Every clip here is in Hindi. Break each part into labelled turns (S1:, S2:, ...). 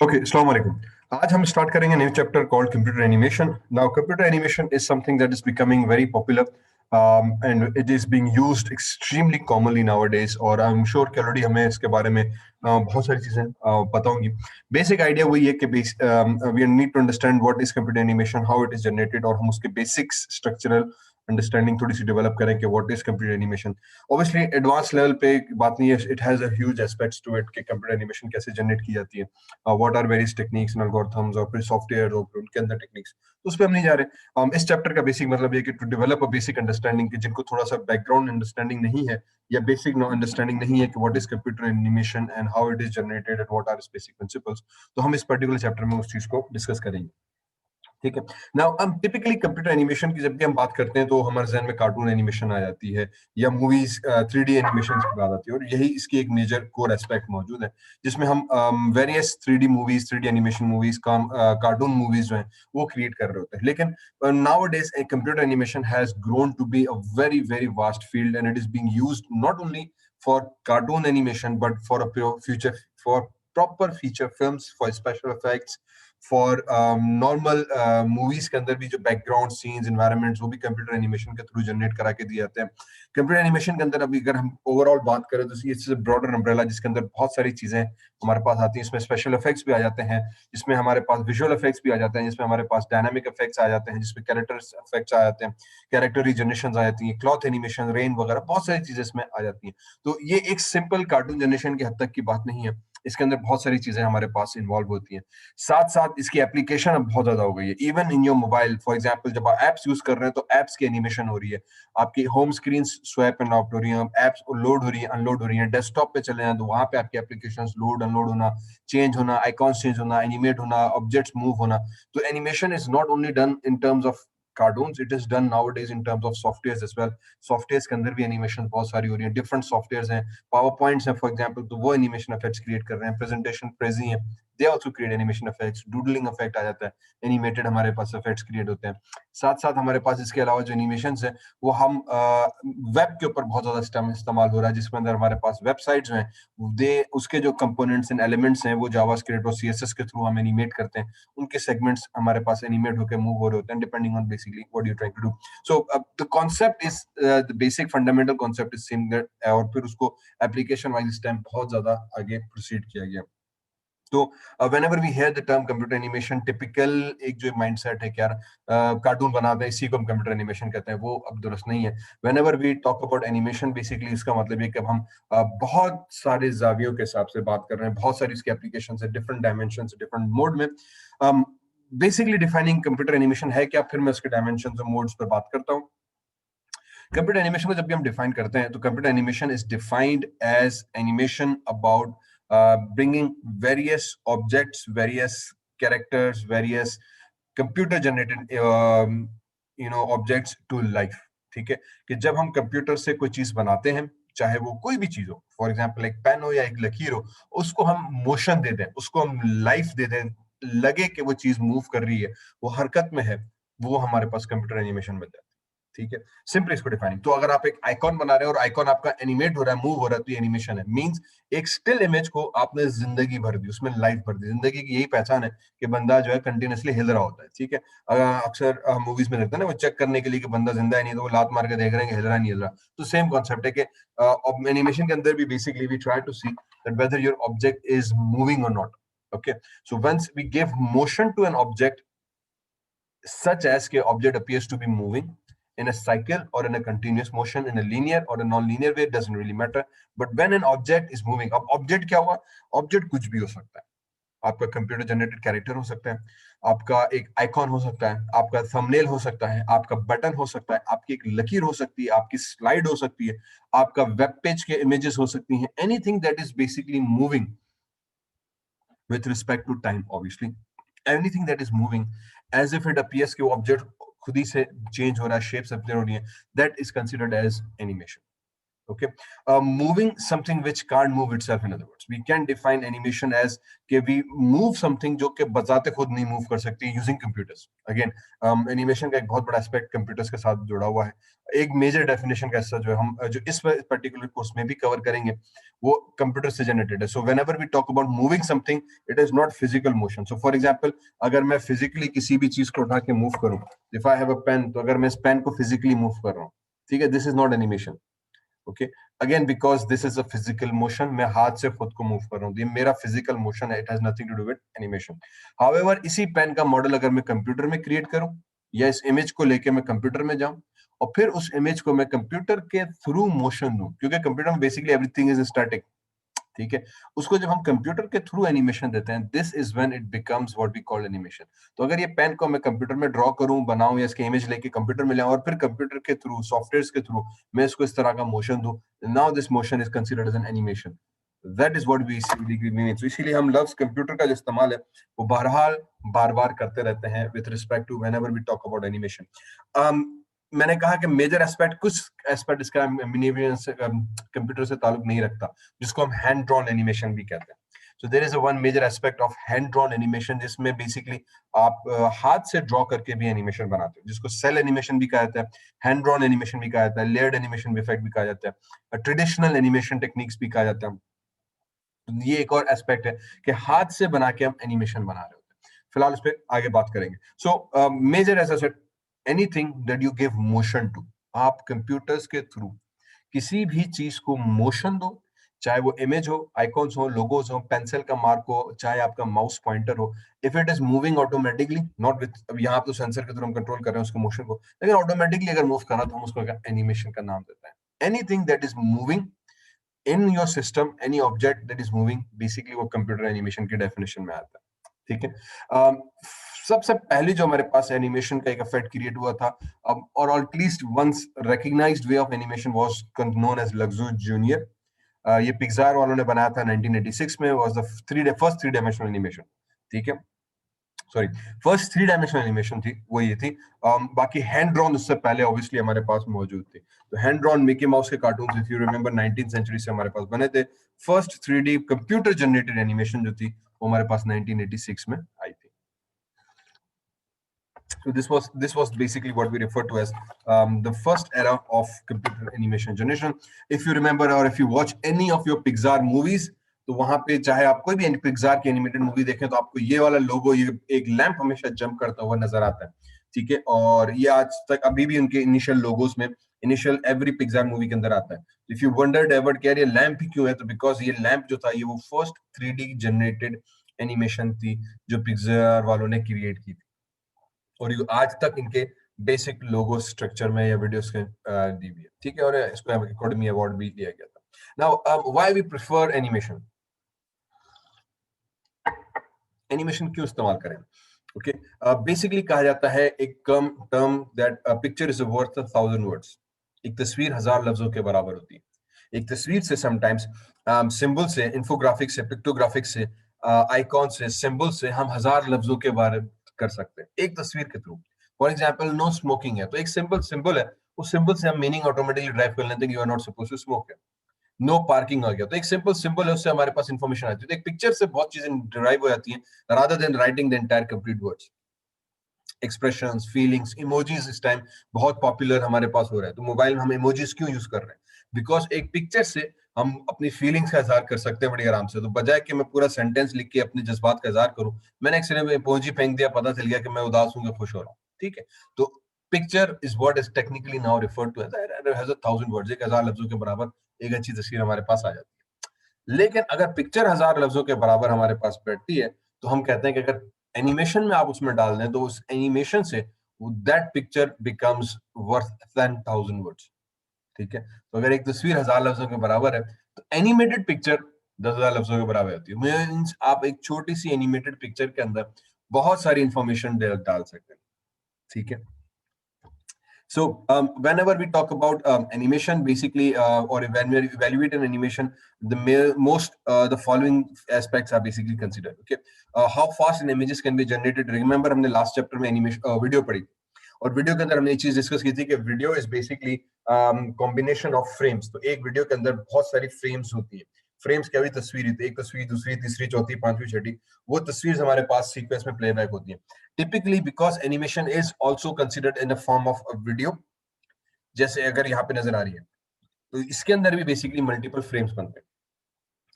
S1: Okay, Assalamu alaikum. आज हम स्टार्ट करेंगे new chapter called computer animation. Now computer animation is something that is becoming very popular and it is being used extremely commonly nowadays. और I'm sure कि already हमें इसके बारे में बहुत सारी चीजें पता होंगी. बेसिक आइडिया वही है कि we need to understand what is computer animation, how it is generated, और हम उसके बेसिक्स स्ट्रक्चरल अंडरस्टैंडिंग थोड़ी सी डेवलप करें कि what is computer animation. Obviously advance level पे बात नहीं है, it has a huge aspects to it कि कंप्यूटर एनिमेशन कैसे जनरेट की जाती है, what are various techniques and algorithms और फिर सॉफ्टवेयर और फिर उनके अंदर टेक्निक्स. तो उस पर हम नहीं जा रहे. इस चैप्टर का बेसिक मतलब ये कि to develop a basic understanding, कि जिनको थोड़ा सा बैकग्राउंड अंडरस्टैंडिंग नहीं है या बेसिक अंडरस्टैंडिंग नहीं है कि what is computer animation and how it is generated and what are its basic principles, तो हम इस पर्टिकुलर चैप्टर में उस चीज को डिस्कस करेंगे. ठीक है. नाउ हम टिपिकली कंप्यूटर एनिमेशन की जब भी हम बात करते हैं तो हमारे जहन में कार्टून एनिमेशन आ जाती है या मूवीज 3D एनिमेशन की बात आती है, और यही इसकी एक मेजर कोर एस्पेक्ट मौजूद है जिसमें हम various 3D movies, 3D animation movies, cartoon movies जो हैं वो क्रिएट कर रहे होते हैं. लेकिन nowadays computer animation has grown to be a very very vast field and it is being used not only for cartoon animation but for a future, for proper feature films, for special effects, for normal movies के अंदर भी जो बैकग्राउंड सीन्स, एनवायरनमेंट्स, वो भी कंप्यूटर एनिमेशन के थ्रू जनरेट करा के दिए जाते हैं. कंप्यूटर एनिमेशन के अंदर अभी अगर हम ओवरऑल बात करें तो ये ब्रॉडर अम्ब्रेला जिसके अंदर बहुत सारी चीजें हमारे पास आती हैं. इसमें स्पेशल इफेक्ट्स भी आ जाते हैं, जिसमें हमारे पास विजुअल इफेक्ट्स भी आ जाते हैं, जिसमें हमारे पास डायनामिक इफेक्ट्स आ जाते हैं, जिसमें कैरेक्टर इफेक्ट्स आ जाते हैं, कैरेक्टर रिजनरेशन आ जाती है, क्लॉथ एनिमेशन, रेन वगैरह बहुत सारी चीजें इसमें आ जाती हैं. तो ये एक सिंपल कार्टून जनरेशन की हद तक की बात नहीं है, इसके अंदर बहुत सारी चीजें हमारे पास इन्वॉल्व होती हैं. साथ साथ इसकी एप्लीकेशन अब बहुत ज्यादा हो गई है. Even in your mobile, for example जब आप एप्स यूज कर रहे हैं तो एप्स की एनिमेशन हो रही है, आपकी home screen swap and out हो रही है, एप्स लोड हो रही है, अनलोड हो रही है. डेस्कटॉप पे चले हैं तो वहां पे आपकी एप्लीकेशन लोड अनलोड होना, चेंज होना, आइकॉन्स चेंज होना, एनिमेट होना, ऑब्जेक्ट्स मूव होना. तो animation is not only done in terms of cartoons, it is done nowadays in terms of softwares as well. Softwares के अंदर भी एनिमेशन बहुत सारी हो रही है, डिफरेंट सॉफ्टवेयर्स हैं, पावर पॉइंट्स हैं फॉर एग्जांपल, तो वो एनिमेशन इफेक्ट्स क्रिएट कर रहे हैं. प्रेजेंटेशन प्रेजी है, they also create animation effects. Doodling effect आ जाता है, एनिमेटेड हमारे पास इफेक्ट्स क्रिएट होते हैं. साथ साथ हमारे पास इसके अलावा जो एनिमेशंस है वो हम वेब के ऊपर बहुत ज्यादा इस्तेमाल हो रहा है, जिसके अंदर हमारे पास वेबसाइट्स हैं, दे उसके जो कंपोनेंट्स एंड एलिमेंट्स हैं वो जावास्क्रिप्ट और सीएसएस के थ्रू हम एनिमेट करते हैं. उनके सेगमेंट्स हमारे पास एनिमेट होकर मूव हो रहे होते हैं depending on basically what you trying to do. So the concept is, the basic fundamental concept is same that, और फिर उसको एप्लीकेशन वाइज इस टाइम बहुत ज्यादा आगे प्रोसीड किया गया. तो whenever we hear the term computer animation, typical एक जो माइंडसेट है कि यार कार्टून बनाते हैं इसी को हम कंप्यूटर एनिमेशन कहते हैं, वो अब दुरुस्त नहीं है. Whenever we talk about animation, basically इसका मतलब है कि अब हम बहुत सारे जावियों के हिसाब से बात कर रहे हैं, बहुत सारी इसकी एप्लीकेशन है, डिफरेंट डायमेंशन, डिफरेंट मोड में. बेसिकली डिफाइनिंग कंप्यूटर एनिमेशन है क्या, फिर मैं उसके डायमेंशन और मोड्स पर बात करता हूँ. कंप्यूटर एनिमेशन को जब भी हम डिफाइन करते हैं तो computer animation is defined as animation about bringing various objects, various characters, various computer generated objects to life. ठीक है, कि जब हम कंप्यूटर से कोई चीज बनाते हैं, चाहे वो कोई भी चीज हो, फॉर एग्जांपल एक पेन हो या एक लकीर हो, उसको हम मोशन दे दें, उसको हम लाइफ दे दें, लगे कि वो चीज मूव कर रही है, वो हरकत में है, वो हमारे पास कंप्यूटर एनिमेशन बन जाता है. ठीक है, सिंपली इसको डिफाइनिंग. तो अगर आप एक आइकॉन बना रहे हो और आइकॉन आपका एनिमेट हो रहा है, मूव हो रहा है, तो एनिमेशन है. मींस एक स्टिल इमेज को आपने जिंदगी भर दी, उसमें लाइफ भर दी. जिंदगी की यही पहचान है कि बंदा जो है कंटिन्यूअसली हिल रहा होता है. ठीक है, अक्सर मूवीज में देखते हैं ना, वो चेक करने के लिए कि बंदा जिंदा है नहीं, तो वो लात मार के देख रहे हैं कि हिल रहा नहीं हिल रहा. तो सेम कॉन्सेप्ट है कि एनिमेशन के अंदर भी basically we try to see that whether your object is moving और नॉट. Okay, so once we give motion to an object, such as के object appears to be moving in a cycle or in a continuous motion, in a linear or a non-linear way, it doesn't really matter. But when an object is moving, अब object क्या हुआ? Object कुछ भी हो सकता है. आपका कंप्यूटर जनरेटेड कैरेक्टर हो सकता है, आपका एक आइकॉन हो सकता है, आपका थंबनेल हो सकता है, आपका बटन हो सकता है, आपकी एक लकीर हो सकती है, आपकी स्लाइड हो सकती है, आपका वेब पेज के इमेजेस हो सकती हैं. Anything that is basically moving with respect to time, obviously anything that is moving as if it appears कि वो ऑब्जेक्ट खुद ही से चेंज हो रहा है, शेप्स अपने हो रही हैं, that is considered as animation. Okay, moving something which can't move itself. In other words, we can define animation as कि we move something जो कि बजाते खुद नहीं move कर सकती using computers. Again, animation का एक बहुत बड़ा aspect computers के साथ जुड़ा हुआ है. एक major definition का ऐसा जो हम जो इस particular course में भी cover करेंगे वो computer से generated है. So whenever we talk about moving something, it is not physical motion. So for example, अगर मैं physically किसी भी चीज को उठा के move करूं, if I have a pen, तो अगर मैं इस pen को physically move कर रहा हूं, ठीक है, this is not animation. Okay, again because this is a physical motion, मैं हाथ से खुद को मूव कर रहा हूँ, ये मेरा physical motion है, it has nothing to do with animation. However, इसी पेन का मॉडल अगर मैं कंप्यूटर में क्रिएट करूं या इस इमेज को लेके मैं कंप्यूटर में जाऊं और फिर उस इमेज को मैं कंप्यूटर के थ्रू मोशन दूं, क्योंकि कंप्यूटर में बेसिकली एवरीथिंग इज स्टैटिक, ठीक है, उसको जब हम कंप्यूटर के थ्रू एनिमेशन देते हैं, this is when it becomes what we call animation. तो अगर ये पेन को मैं कंप्यूटर में ड्रॉ करूं, बनाऊं या इसके इमेज लेके कंप्यूटर में लाऊं और फिर कंप्यूटर के थ्रू, सॉफ्टवेयर्स के थ्रू मैं इसको इस तरह का मोशन दूं, now this motion is considered as an animation. That is what we mean. तो इसीलिए हम लफ्ज कंप्यूटर का जो इस्तेमाल है वो बहरहाल बार बार करते रहते हैं with respect to whenever we talk about animation. मैंने कहा कि मेजर एस्पेक्ट, कुछ एस्पेक्ट इसका कंप्यूटर से ताल्लुक नहीं रखता, जिसको हम हैंड ड्रॉन एनिमेशन भी कहते हैं. So there is a one major aspect of hand drawn animation, जिसमें बेसिकली आप हाथ से ड्रॉ करके भी एनिमेशन बनाते हो, जिसको सेल एनिमेशन भी कहा जाता है, हैंड ड्रॉन एनिमेशन भी कहा जाता है, लेयर्ड एनिमेशन इफेक्ट भी कहा जाता है, ट्रेडिशनल एनिमेशन टेक्निक्स भी कहा जाता है. ये एक और एस्पेक्ट है कि हाथ से बना के हम एनिमेशन बना रहे होते हैं. फिलहाल इस पे आगे बात करेंगे. So major as I said, anything that you give motion to, आप कंप्यूटर्स के थ्रू किसी भी चीज को मोशन दो, चाहे वो इमेज हो, आइकॉन्स हो, लोगोस हो, पेंसिल का मार्क हो, चाहे आपका माउस पॉइंटर हो, if it is moving automatically, not with, अब यहाँ तो सेंसर के थ्रू हम कंट्रोल कर रहे हैं उसको मोशन को, लेकिन ऑटोमेटिकली अगर मूव करना तो हम उसको एनिमेशन का नाम देते हैं. Anything that is moving in your system, any object that is moving, basically वो कंप्यूटर एनिमेशन की डेफिनेशन में आता है. ठीक है, सबसे पहले जो हमारे पास एनिमेशन का एक इफेक्ट क्रिएट हुआ था, और at least once recognised way of animation was known as Luxo Junior. ये पिक्सार वालों ने बनाया था 1986 में, was the first 3 dimensional animation. ठीक है, सॉरी, फर्स्ट 3 डायमेंशनल एनिमेशन थी वो ये थी. बाकी हैंड ड्रॉन उससे पहले ऑब्वियसली हमारे पास मौजूद थे. तो हैंड ड्रॉन मिकी माउस के cartoon, if you remember 19th century से हमारे पास बने थे. First 3D computer generated animation जो थी वो हमारे पास 1986 में आई थी. So this was basically what we refer to as the first era of computer animation generation. If you remember or if you watch any of your Pixar movies, तो वहां पे चाहे आप कोई भी पिक्सार की एनिमेटेड मूवी देखें तो आपको ये वाला लोगो, ये एक लैंप हमेशा जंप करता हुआ नजर आता है. ठीक है, और ये आज तक अभी भी उनके इनिशियल लोगोस में, इनिशियल एवरी पिक्सार मूवी के अंदर आता है. इफ यू वंडर्ड एवर कि यार ये लैंप ही क्यों है, तो बिकॉज ये लैंप जो था ये वो फर्स्ट 3D जनरेटेड एनिमेशन थी जो पिक्सार वालों ने क्रिएट की थी, और ये आज तक इनके बेसिक लोगो स्ट्रक्चर में या वीडियोस के दी हुई है. ठीक है, और इसको एकेडमी अवार्ड भी दिया गया था. Now why we prefer animation, animation क्यों इस्तेमाल करें? ओके, बेसिकली कहा जाता है एक term that picture is worth 1000 words. एक तस्वीर 1000 लफ्जों के बराबर होती है. एक तस्वीर से समटाइम्स सिंबल से, इंफोग्राफिक से, पिक्टोग्राफिक से, आइकॉन से, सिंबल से हम 1000 लफ्जों के बारे कर सकते हैं एक तस्वीर के थ्रू. फॉर एग्जाम्पल, नो स्मोकिंग है तो एक सिंबल है, उस सिंबल से हम मीनिंग ऑटोमेटिकली ड्राइव कर लेते हैं कि you are not supposed to smoke. है नो पार्किंग आ गया तो एक सिंपल सिंबल है, उससे हमारे पास इंफॉर्मेशन आती है. तो एक पिक्चर से बहुत चीजें डिराइव हो जाती हैं rather than writing the entire complete words. Expressions, feelings, emojis इस टाइम बहुत पॉपुलर हमारे पास हो रहा है. तो मोबाइल में हम इमोजीज क्यों यूज कर रहे हैं? बिकॉज एक पिक्चर से हम अपनी फीलिंग्स का इजहार कर सकते हैं बड़ी आराम से. तो बजाय कि मैं पूरा सेंटेंस लिख के अपने जज्बात का इजहार करूं, मैंने एक सिर्फ इमोजी फेंक दिया, पता चल गया कि मैं उदास हूं या खुश हो रहा हूं. ठीक है, तो picture is what is technically now referred to as 1000 words. एक 1000 लफ्जों के बराबर एक अच्छी तस्वीर हमारे पास आ जाती है. लेकिन अगर पिक्चर 1000 लफ्जों के बराबर हमारे पास बैठती है तो हम कहते हैं कि अगर एनिमेशन में आप उसमें डाल दें तो उस animation say that picture becomes worth 10,000 words. ठीक है, तो अगर एक तस्वीर 1000 लफ्जों के बराबर है तो एनिमेटेड पिक्चर 10,000 लफ्जों के बराबर होती है. मींस आप एक छोटी सी एनिमेटेड पिक्चर के अंदर बहुत सारी इंफॉर्मेशन डाल सकते हैं. ठीक है, so whenever we talk about animation, basically, or when we evaluate an animation, the following aspects are basically considered. Okay, how fast an images can be generated. Remember हमने last chapter में animation video पढ़ी, और वीडियो के अंदर हमने एक चीज डिस्कस की थी कि video is basically combination of frames. तो एक वीडियो के अंदर बहुत सारी फ्रेम्स होती है। फ्रेम्स क्या हुई? तस्वीर ही, तो एक तस्वीर, दूसरी, तीसरी, चौथी, पांचवी, छठी, वो तस्वीर हमारे पास सीक्वेंस में प्लेबैक होती है। Typically because animation is also considered in the form of video, जैसे अगर यहाँ पे नजर आ रही है तो इसके अंदर भी बेसिकली मल्टीपल फ्रेम्स बनते हैं।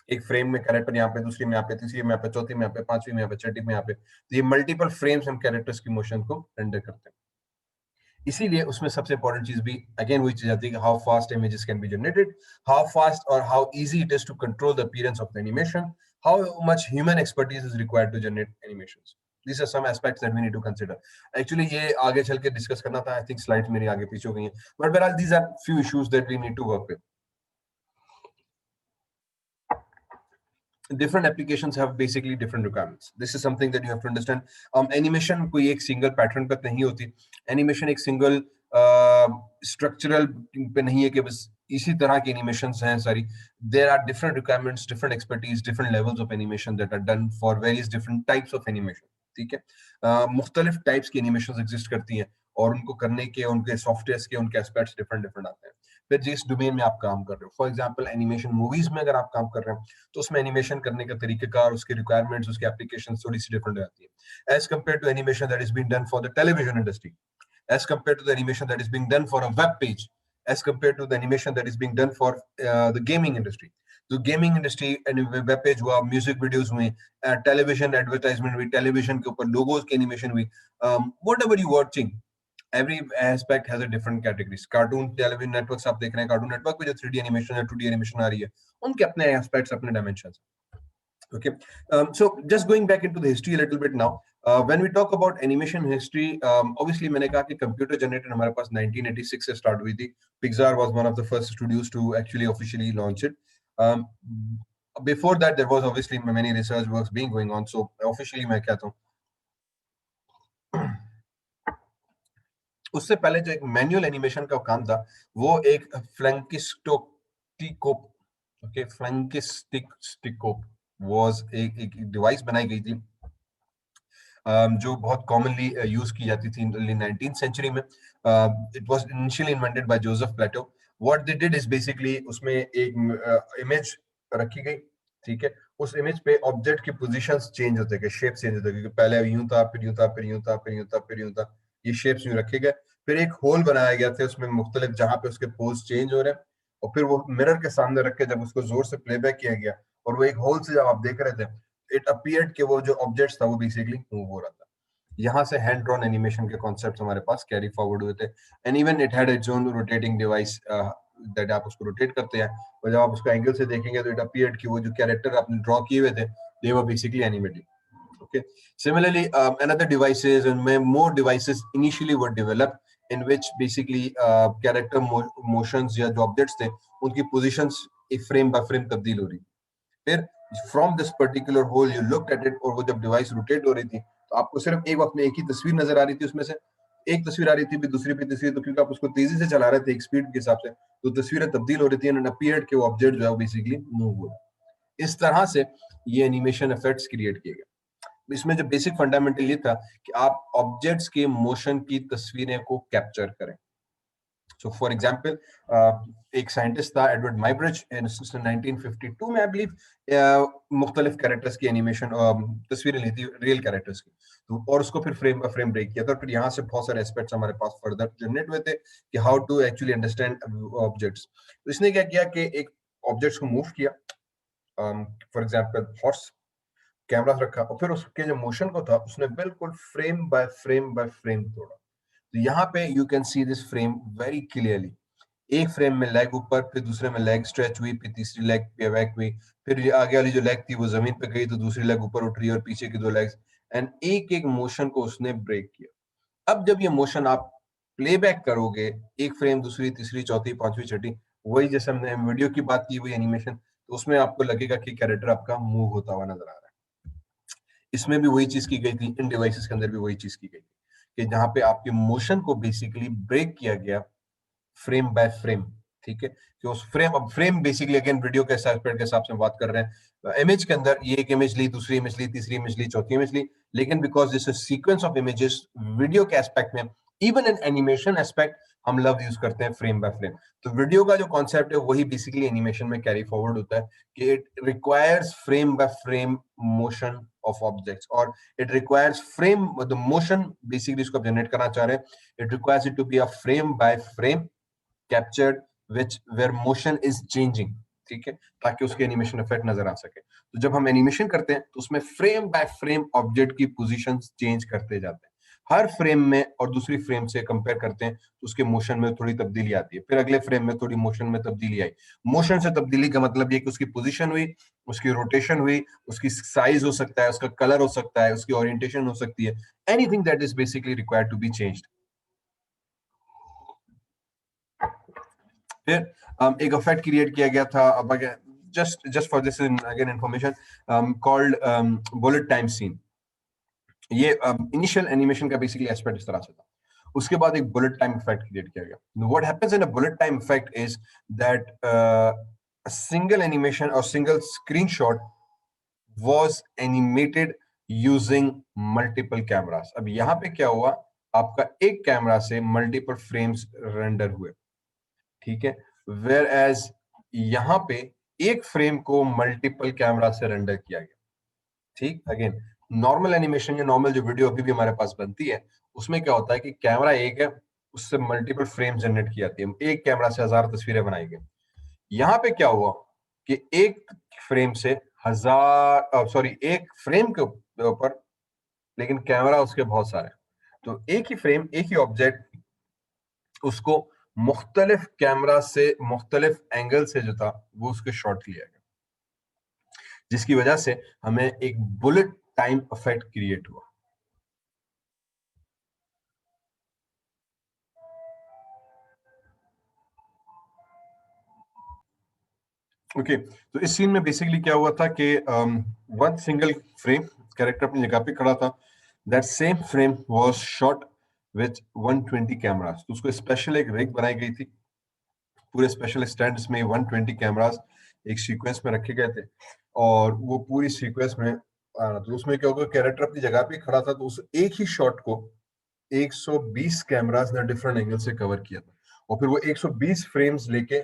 S1: एक फ्रेम में कैरेक्टर यहाँ पे, दूसरी में यहाँ पे, तीसरी में यहाँ पे, चौथी में यहाँ पे, पांचवी में यहाँ पे, छठी में यहाँ पे, तो ये मल्टीपल फ्रेम्स हम कैरेक्टर्स की मोशन को रेंडर करते हैं। इसीलिए उसमें सबसे इंपॉर्टेंट चीज भी अगेन वही चीज आती है कि how fast images can be generated, how fast और how easy it is to control the appearance of the animation, how much human expertise is required to generate animations. These are some aspects that we need to consider. Actually, ये आगे चल के डिस्कस करना था. I think slides मेरी आगे पीछे हो गई हैं. But whereas these are few issues that we need to work with. Different applications have basically different requirements. This is something that you have to understand. Animation कोई एक single pattern पर नहीं होती. Animation एक single structural पे नहीं है कि बस इसी तरह की animations हैं सारी. There are different requirements, different expertise, different levels of animation that are done for various different types of animation. ठीक है, मुख्तलिफ टाइप्स की एनिमेशन एग्जिस्ट करती हैं और उनको करने के उनके सॉफ्टवेयर के उनके एस्पेक्ट्स डिफरेंट डिफरेंट आते हैं। फिर जिस डोमेन में आप काम कर रहे हो, फॉर एग्जांपल एनिमेशन मूवीज में अगर आप काम कर रहे हो तो उसमें एनिमेशन करने का तरीकाकार, उसके रिक्वायरमेंट्स, उसके एप्लीकेशन थोड़ी सी डिफरेंट हो जाती है as compare to animation that is being done for the television industry, as compare to the animation that is being done for a web page, as compare to the animation that is being done for the gaming industry. तो gaming industry and web page हुआ, म्यूजिक वीडियोस हुए, टेलीविजन एडवर्टाइजमेंट हुई, टेलीविजन के ऊपर लोगोस की एनिमेशन हुई, whatever you watching, every aspect has a different categories. Cartoon television networks आप देख रहे हैं, कार्टून नेटवर्क पे जो 3D एनिमेशन है, 2D एनिमेशन आ रही है, उनके अपने एस्पेक्ट्स, अपने dimensions. Okay, so just going back into the history a little bit now. When we talk about animation history, obviously मैंने कहा कि computer generated हमारे पास 1986 से start हुई थी. Pixar was one of the first studios to actually officially launch it. Um, Before that, there was obviously many research works being going on. So officially मैं कहता हूँ उससे पहले जो एक मैनुअल एनिमेशन का काम था वो एक फ्लैंकिस्टोकोप, ओके, फ्लैंकिस्टिकोप वाज एक डिवाइस बनाई गई थी जो बहुत कॉमनली यूज की जाती थी इन 19th सेंचुरी में. It was initially invented by Joseph Plateau. What they did is basically उसमें एक इमेज रखी गई, ठीक है, उस इमेज पे ऑब्जेक्ट की पोजीशंस चेंज होते गए, शेप चेंज होते गए, पहले यूं था, फिर यूं था, फिर यूं था, फिर यूं था, फिर यूं था, ये शेप्स यूं रखे गए. फिर एक होल बनाया गया था उसमें मुख्तलिफ, जहां पे उसके पोज चेंज हो रहे हैं, और फिर वो मिरर के सामने रख के जब उसको जोर से प्लेबैक किया गया और वो एक होल से जब आप देख रहे थे, इट अपीयर्ड कि वो जो ऑब्जेक्ट्स था वो बेसिकली मूव हो रहा था. यहाँ से हैंड ड्रॉन एनिमेशन के कॉन्सेप्ट्स हमारे पास कैरी फॉरवर्ड हुए थे. And even it had its own rotating device that आप उसको रोटेट करते हैं और जब आप उसको एंगल से देखेंगे तो इट अपीयर्ड कि वो जो कैरेक्टर आपने ड्रॉ किए हुए थे they were basically animated. Okay. Similarly, another devices and more devices initially were developed in which basically character motions या जो objects थे उनकी positions एक frame by frame तब्दील हो रही. फिर from this particular hole you looked at it और वो जब device rotate हो रही थी तो आपको सिर्फ एक वक्त में एक ही तस्वीर नजर आ रही थी, उसमें से एक तस्वीर आ रही थी, फिर दूसरी, फिर तीसरी, तो क्योंकि आप उसको तेजी से चला रहे थे एक स्पीड के हिसाब से तो तस्वीरें तब्दील हो रही थी एंड अपीयर्ड कि वो ऑब्जेक्ट जो है वो बेसिकली मूव हो. इस तरह से ये एनिमेशन इफेक्ट्स क्रिएट किए गए. इसमें जो बेसिक फंडामेंटल ये था कि आप ऑब्जेक्ट्स के मोशन की तस्वीरें को कैप्चर करें. सो फॉर एग्जांपल एक साइंटिस्ट था एडवर्ड माइब्रिज, 1952 में आई बिलीव मुख्तलिफ कैरेक्टर्स की एनिमेशन तस्वीरें ली थी रियल कैरेक्टर्स की, तो और उसको फिर फ्रेम बाय फ्रेम ब्रेक किया था. और फिर यहाँ से बहुत सारे एस्पेक्ट्स हमारे पास फर्दर जनरेट हुए थे कि how to actually understand objects. तो इसने क्या किया कि एक ऑब्जेक्ट्स को मूव किया, फॉर एग्जांपल हॉर्स, कैमरा रखा और फिर उसके जो मोशन को था उसने बिल्कुल फ्रेम बाय फ्रेम तोड़ा. तो यहाँ पे you can see this frame very clearly. एक फ्रेम में लेग ऊपर, फिर दूसरे में लेग स्ट्रेच हुई, फिर तीसरी लेग बैक हुई, फिर आगे वाली जो लेग थी वो जमीन पे गई तो दूसरी लेग ऊपर उठ रही और पीछे की दो लेग्स, एंड एक एक मोशन को उसने ब्रेक किया. अब जब ये मोशन आप प्लेबैक करोगे, एक फ्रेम, दूसरी, तीसरी, चौथी, पांचवी, छठी, वही जैसे हमने वीडियो की बात की, वही एनिमेशन, तो उसमें आपको लगेगा कि कैरेक्टर आपका मूव होता हुआ नजर आ रहा है. इसमें भी वही चीज की गई थी, इन डिवाइसेस के अंदर भी वही चीज की गई थी कि जहां पे आपके मोशन को बेसिकली ब्रेक किया गया फ्रेम बाय फ्रेम. ठीक है, कि उस फ्रेम, अब फ्रेम बेसिकली अगेन वीडियो के हिसाब से बात कर रहे हैं. इमेज के अंदर ये एक इमेज ली, दूसरी इमेज ली, तीसरी इमेज ली, चौथी इमेज ली, लेकिन because this sequence of images video के एस्पेक्ट में इवन इन एनिमेशन एस्पेक्ट हम लव यूज करते हैं फ्रेम बाय फ्रेम। तो वीडियो का जो कॉन्सेप्ट है वही बेसिकली एनिमेशन में कैरी फॉरवर्ड होता है कि it requires frame by frame motion of objects, और it requires frame the motion basically इसको जनरेट करना चाह रहे हैं। It requires it to be a frame by frame captured which where motion is changing, ठीक है, ताकि उसके एनिमेशन इफेक्ट नजर आ सके। तो जब हम एनिमेशन करते हैं तो उसमें फ्रेम बाय फ्रेम ऑब्जेक्ट की पोजीशन चेंज करते जाते हैं, हर फ्रेम में और दूसरी फ्रेम से कंपेयर करते हैं तो उसके मोशन में थोड़ी तब्दीली आती है, फिर अगले फ्रेम में थोड़ी मोशन में तब्दीली आई। मोशन से तब्दीली का मतलब ये कि उसकी पोजीशन हुई, उसकी रोटेशन हुई, उसकी साइज हो सकता है, उसका कलर हो सकता है, उसकी ओरिएंटेशन हो सकती है, anything that is basically required to be changed. फिर एक इफेक्ट क्रिएट किया गया था, अब just for this again information called bullet time scene. ये इनिशियल एनिमेशन का बेसिकली एस्पेक्ट इस तरह से था। उसके बाद एक बुलेट टाइम इफेक्ट क्रिएट किया गया। What happens in a bullet time effect is that a single animation or single screenshot was animated using multiple cameras। अब यहाँ पे क्या हुआ, आपका एक कैमरा से मल्टीपल फ्रेम्स रेंडर हुए, ठीक है, वेयर एज यहाँ पे एक फ्रेम को मल्टीपल कैमरा से रेंडर किया गया। ठीक, अगेन नॉर्मल एनिमेशन या नॉर्मल जो वीडियो अभी भी हमारे पास बनती है उसमें क्या होता है कि कैमरा एक है, उससे मल्टीपल फ्रेम जनरेट की जाती है, एक कैमरा से 1000 तस्वीरें बनाई गई। यहाँ पे क्या हुआ कि एक फ्रेम से एक फ्रेम के ऊपर लेकिन कैमरा उसके बहुत सारे, तो एक ही फ्रेम एक ही ऑब्जेक्ट उसको मुख्तलिफ कैमरा से मुख्तलिफ एंगल से जो था वो उसके शॉट लिया गया, जिसकी वजह से हमें एक बुलेट टाइम इफेक्ट क्रिएट हुआ। ओके तो इस सीन में बेसिकली क्या हुआ था कि वन सिंगल फ्रेम, कैरेक्टर अपनी जगह पे खड़ा था, that same frame was shot with 120 cameras. तो उसको स्पेशल एक रिग बनाई गई थी, पूरे स्पेशल स्टैंड्स में 120 कैमरास एक सीक्वेंस में रखे गए थे, और वो पूरी सीक्वेंस में आ रहा था। तो उसमें क्या होगा, कैरेक्टर अपनी जगह पे खड़ा था तो उस एक ही शॉट को 120 कैमरास ने डिफरेंट एंगल से कवर किया था, और फिर वो 120 फ्रेम्स लेके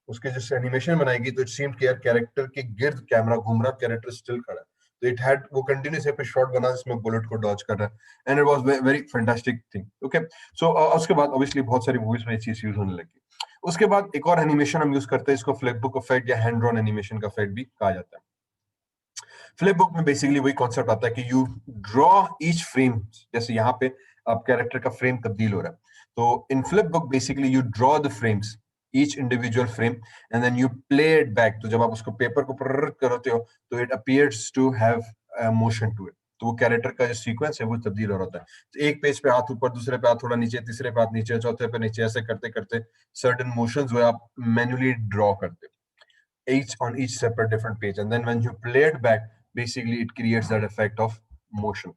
S1: उसके जैसे एनिमेशन बनाएगी तो इट सीम्ड कि यार कैरेक्टर के गिर्द कैमरा घूम रहा, कैरेक्टर स्टिल खड़ा है। तो इट हैड वो कंटिन्यूस पे शॉट बना जिसमें बुलेट को डॉज कर रहा है, and it was very fantastic thing. Okay so उसके बाद ऑब्वियसली बहुत सारी मूवीज में ये चीज यूज होने लगी। उसके बाद एक और एनिमेशन हम यूज करते हैं, इसको फ्लिप बुक इफेक्ट या हैंड ड्रॉन एनिमेशन का इफेक्ट भी कहा जाता है। फ्लिप बुक में बेसिकली वही कॉन्सेप्ट आता है कि यू ड्रॉ ईच फ्रेम, जैसे यहाँ पे अब कैरेक्टर का फ्रेम तब्दील हो रहा है, तो in flip book basically you draw the frames, each individual frame, and then you play it back. तो जब आप उसको पेपर को करते हो तो it appears to have motion to it, तो वो कैरेक्टर का जो सीक्वेंस है वो तब्दील हो रहा है। तो एक पेज पे हाथ ऊपर, दूसरे पे हाथ थोड़ा नीचे, तीसरे पे हाथ नीचे, चौथे पे नीचे, ऐसे करते करते सर्टेन मोशंस जो है आप मैन्युअली ड्रॉ करते हो, each on each separate different page, and then when you play it back basically it creates that effect of motion.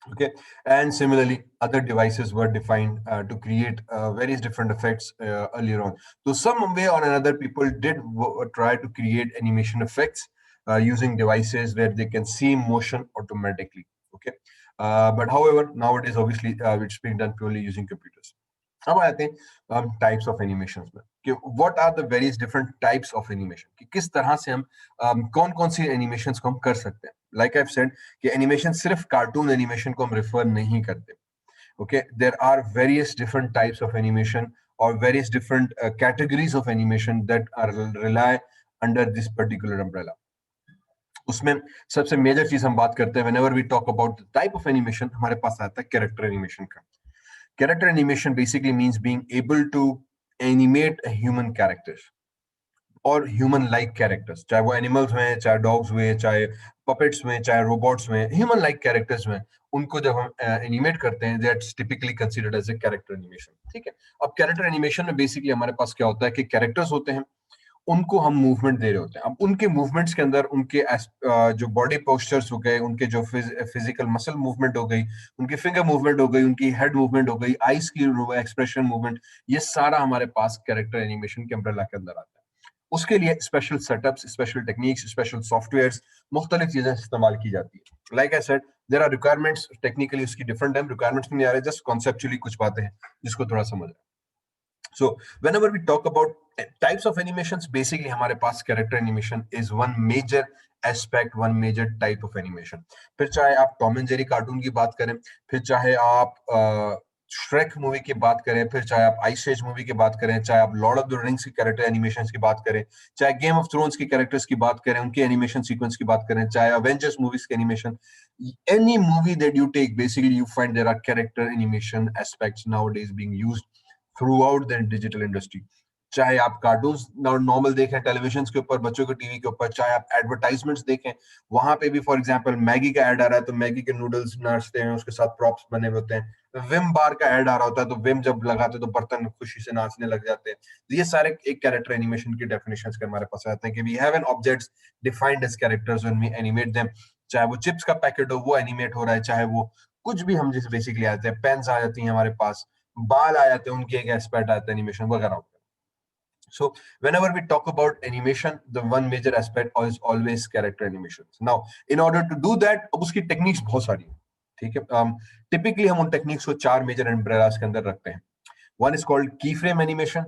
S1: Okay, and similarly other devices were defined to create various different effects earlier on. So some way or another people did try to create animation effects using devices where they can see motion automatically. Okay, but however nowadays obviously it's being done purely using computers. अब आते हैं टाइप्स ऑफ एनिमेशन में कि what are the various different types of animation, कि किस तरह से हम कौन कौन सी एनिमेशन को हम कर सकते हैं। लाइक आई हैव सेड कि एनिमेशन सिर्फ कार्टून एनिमेशन को हम रेफर नहीं करते। Okay, there are various different types of animation और various different categories of animation that are rely under this particular umbrella. उसमें सबसे मेजर चीज हम बात करते हैं whenever we talk about type of animation, हमारे पास आता है कैरेक्टर एनिमेशन का। Character animation basically means being able to animate human characters और ह्यूमन लाइक कैरेक्टर्स, चाहे वो एनिमल्स में, चाहे डॉग्स हुए, चाहे पपेट्स में, चाहे रोबोट्स में, ह्यूमन लाइक कैरेक्टर्स में, उनको जब हम एनिमेट करते हैं that's typically considered as a character animation. ठीक है, अब कैरेक्टर एनिमेशन में बेसिकली हमारे पास क्या होता है कि कैरेक्टर्स होते हैं, उनको हम मूवमेंट दे रहे होते हैं। अब उनके मूवमेंट्स के अंदर उनके जो बॉडी पोस्चर्स हो गए, उनके जो फिजिकल मसल मूवमेंट हो गई, उनकी फिंगर मूवमेंट हो गई, उनकी हेड मूवमेंट हो गई, आईज की एक्सप्रेशन मूवमेंट, ये सारा हमारे पास कैरेक्टर एनिमेशन के अम्ब्रेला के अंदर आता है। उसके लिए special setups, special techniques, special softwares, मुख्तलिफ चीजें इस्तेमाल की जाती है। Like I said there are requirements, technically उसकी डिफरेंट टाइम रिक्वायरमेंट्स नहीं आ रहे, जस्ट कॉन्सेप्चुअली कुछ बातें हैं जिसको थोड़ा समझ। So whenever we talk about types of animations, basically हमारे पास character animation is one major aspect, one major type of animation. फिर चाहे आप टॉम एंड जेरी कार्टून की बात करें, फिर चाहे आप श्रेक मूवी की बात करें, फिर चाहे आप आइस एज मूवी की बात करें, चाहे आप लॉर्ड ऑफ द रिंग्स की कैरेक्टर एनिमेशन की बात करें, चाहे गेम ऑफ थ्रोन्स की कैरेक्टर्स की बात करें, उनके एनिमेशन सीक्वेंस की बात करें, चाहे अवेंजर्स मूवीज के animation, any movie that you take, basically you find there are character animation aspects nowadays being used throughout the digital industry. चाहे आप कार्टून्स नॉर्मल देखें टेलीविजन के ऊपर, बच्चों के टीवी के ऊपर, चाहे आप एडवर्टाइजमेंट्स देखें, वहां पे भी फॉर एग्जांपल मैगी का ऐड आ रहा है तो मैगी के नूडल्स नाचते हैं, उसके साथ प्रॉप्स बने हुए होते हैं। विम बार का ऐड आ रहा होता है तो विम जब लगाते हैं तो बर्तन खुशी से नाचने लग जाते हैं। तो ये सारे एक कैरेक्टर एनिमेशन की डेफिनेशंस के हमारे पास आते हैं कि we have an objects defined as characters when we animate them. चाहे वो चिप्स का पैकेट हो वो एनिमेट हो रहा है, चाहे वो कुछ भी हम जैसे बेसिकली आते हैं, पेन्स आ जाती हैं हमारे पास, बाल आ जाते हैं, उनकी एक एस्पेक्ट आता है एनिमेशन वगैरह। So whenever we talk about animation, the one major aspect is always character animations. Now, in order to do that, अब उसकी टेक्निक्स बहुत सारी हैं, ठीक है। टिपिकली हम उन टेक्निक्स को चार मेजर अम्ब्रेलास के अंदर रखते हैं। One is called key frame animation,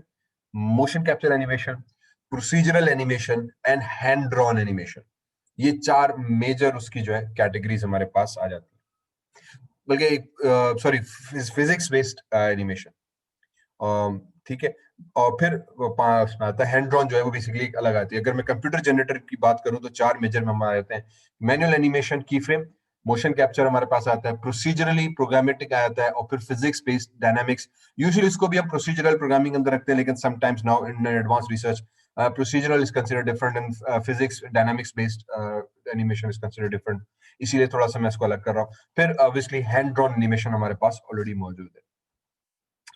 S1: motion capture animation, procedural animation and hand drawn animation. ये चार मेजर उसकी जो है कैटेगरीज हमारे पास आ जाती है, बल्कि सॉरी फिजिक्स बेस्ड एनिमेशन, ठीक है। और फिर पांच में आता है हैंड ड्रॉन, जो है वो बेसिकली अलग आती है। अगर मैं कंप्यूटर जनरेटर की बात करूं तो चार मेजर में हमारे आते हैं, मैनुअल एनिमेशन, की फ्रेम, मोशन कैप्चर हमारे पास आता है, प्रोसीजरली प्रोग्रामेटिक आता है, और फिर फिजिक्स बेस्ड डायनामिक्स। यूजुअली इसको भी हम प्रोसीजरल प्रोग्रामिंग अंदर रखते हैं, लेकिन sometimes now in advance research procedural is considered different and physics dynamics based animation is considered different, इसीलिए थोड़ा सा मैं इसको अलग कर रहा हूँ। फिर ऑब्वियसली हैंड ड्रॉन एनिमेशन हमारे पास ऑलरेडी मौजूद है।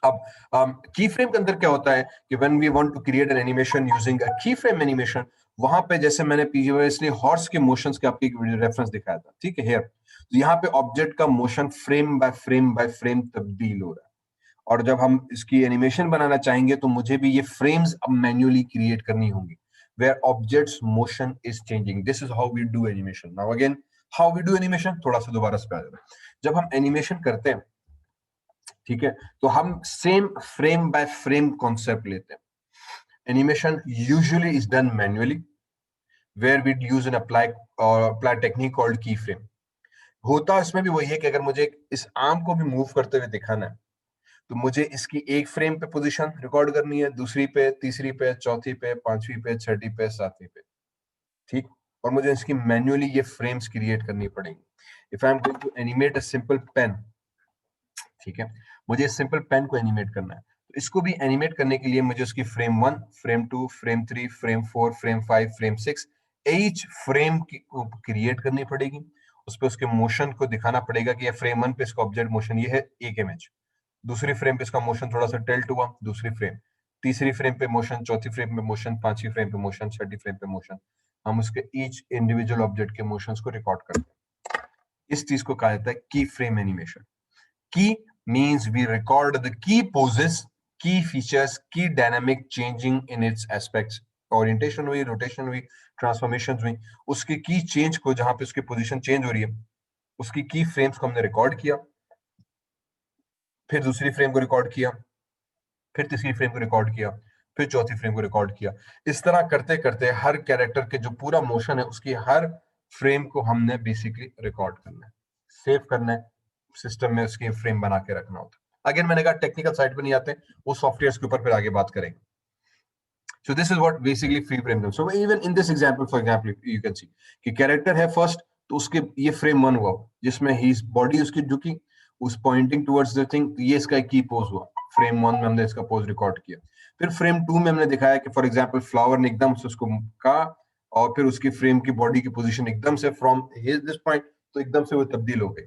S1: अब की फ्रेम के अंदर क्या होता है कि when we want to create an animation using a key frame animation, वहां पे जैसे मैंने प्रीवियसली हॉर्स के मोशंस के आपकी रेफरेंस दिखाया था, ठीक है। हियर तो यहाँ पे ऑब्जेक्ट का मोशन फ्रेम बाय फ्रेम तब्दील हो रहा है, और जब हम इसकी एनिमेशन बनाना चाहेंगे तो मुझे भी ये फ्रेम्स अब मैन्युअली क्रिएट करनी होंगी, where objects motion is changing. This is how we do animation. Now again, how we do animation, थोड़ा सा दोबारा से आ जाता है। जब हम एनिमेशन करते हैं, ठीक है, तो हम same frame by frame concept लेते हैं। Animation usually is done manually, where we use an apply technique called key frame. होता इसमें भी वही है कि अगर मुझे इस आर्म को भी मूव करते हुए दिखाना है, तो मुझे इसकी एक फ्रेम पे पोजीशन रिकॉर्ड करनी है, दूसरी पे, तीसरी पे, चौथी पे, पांचवी पे, छठी पे, सातवीं पे, ठीक। और मुझे इसकी मैन्युअली ये फ्रेम्स क्रिएट करनी पड़ेंगी। If I am going to animate a simple pen, ठीक है, मुझे सिंपल पेन को एनिमेट करना है, तो इसको भी एनिमेट करने के लिए मुझे उसकी frame 1, frame 2, frame 3, frame 4, frame 5, frame 6, H frame को क्रिएट करनी पड़ेगी। उस पर उसके मोशन को दिखाना पड़ेगा कि ये फ्रेम 1 पे इसका ऑब्जेक्ट मोशन ये है, एक इमेज। दूसरी फ्रेम पे इसका मोशन थोड़ा सा टिल्ट हुआ, दूसरी फ्रेम। तीसरी फ्रेम पे मोशन, चौथी फ्रेम पे मोशन, पांचवी फ्रेम पे मोशन, छठी फ्रेम पे मोशन। हम उसके ईच इंडिविजुअल ऑब्जेक्ट के मोशंस को रिकॉर्ड करते हैं। इस चीज को कहा जाता है की frame animation. Key means we record the key poses, key features, key dynamic changing in its aspects. Orientation हुई, रोटेशन हुई, ट्रांसफॉर्मेशन हुई, उसकी की चेंज को, जहां पे उसकी पोजीशन चेंज हो रही है, उसकी की फ्रेम्स को हमने रिकॉर्ड किया, फिर दूसरी फ्रेम को रिकॉर्ड किया, फिर तीसरी फ्रेम को रिकॉर्ड किया, फिर चौथी फ्रेम को रिकॉर्ड किया। इस तरह करते करते हर कैरेक्टर के जो पूरा मोशन है उसकी हर फ्रेम को हमने बेसिकली रिकॉर्ड करना है, सेव करना है, सिस्टम में उसकी फ्रेम बना के रखना होता है। अगेन मैंने कहा टेक्निकल साइड पे नहीं आते, वो सॉफ्टवेयर के ऊपर फिर आगे बात करेंगे। So this is what basically free frame does. So even in this example, for example, you can see कि कैरेक्टर है फर्स्ट, तो उसके ये फ्रेम 1 हुआ जिसमें ही बॉडी उसकी झुकी, उस पॉइंटिंग टुवर्ड्स द थिंग, ये इसका की पोज हुआ। फ्रेम 1 में हमने इसका पोज रिकॉर्ड किया। फिर फ्रेम 2 में हमने दिखाया कि फॉर एग्जांपल फ्लावर ने एकदम से उसको कहा, और फिर उसकी फ्रेम की बॉडी की पोजीशन एकदम से फ्रॉम दिस पॉइंट तो एकदम से वो तब्दील हो गई।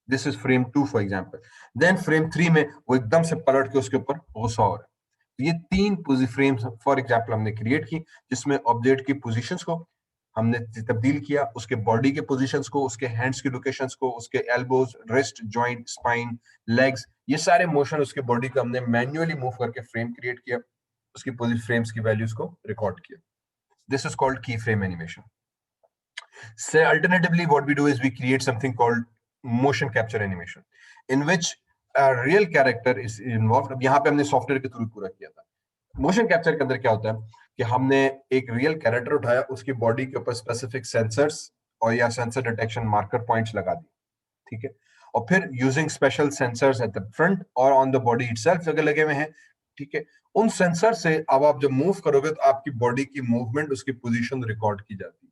S1: This is frame 2 for example. Then frame 3 में वो एकदम से पलट के उसके ऊपर गुस्सा हो रहा है। तो ये तीन फ्रेम्स फॉर एग्जांपल हमने क्रिएट की, जिसमें ऑब्जेक्ट की पोजीशंस को हमने तब्दील किया, उसके बॉडी के पोजीशंस को, उसके हैंड्स की लोकेशंस को, उसके elbows, wrist, joint, spine, legs, ये सारे मोशन उसके बॉडी को हमने मैन्युअली मूव करके फ्रेम क्रिएट किया, उसकी फ्रेम्स की वैल्यूज को रिकॉर्ड किया। This is called key frame animation. So alternatively, what we do is we create something called motion capture animation, in which a real character is involved. अब यहाँ पे हमने सॉफ्टवेयर के थ्रू पूरा किया था. मोशन कैप्चर के अंदर क्या होता है कि हमने एक रियल कैरेक्टर उठाया, उसकी बॉडी के ऊपर स्पेसिफिक सेंसर्स और या सेंसर डिटेक्शन मार्कर पॉइंट्स लगा दिए, ठीक है, और फिर using special sensors at the front और ऑन द बॉडी इटसेल्फ जगह लगे हुए हैं, ठीक है, उन सेंसर से अब आप जब मूव करोगे तो आपकी बॉडी की मूवमेंट, उसकी पोजीशन रिकॉर्ड की जाती है,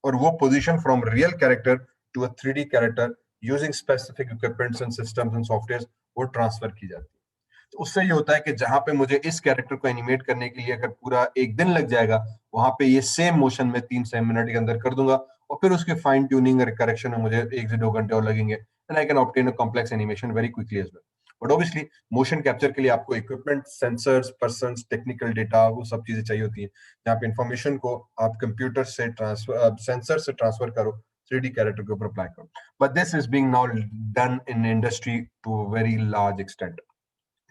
S1: और वो position from real character to a 3D character using specific equipments and systems and software वो ट्रांसफर की जाती है. तो उससे ये होता है कि जहां पे मुझे इस कैरेक्टर को एनिमेट करने के लिए अगर पूरा एक दिन लग जाएगा, वहां पे ये सेम मोशन में 3 से 5 मिनट के अंदर कर दूंगा, और फिर उसके फाइन ट्यूनिंग और करेक्शन में मुझे 1 से 2 घंटे और लगेंगे, and I can obtain a complex animation very quickly as well. But obviously motion capture के लिए आपको equipment, sensors, persons, technical data, वो सब चीजें चाहिए होती है, जहाँ पे इंफॉर्मेशन को आप कंप्यूटर से ट्रांसफर, सेंसर से ट्रांसफर करो, 3D कैरेक्टर के ऊपर अप्लाई करो. But this is being now done in industry to very large extent,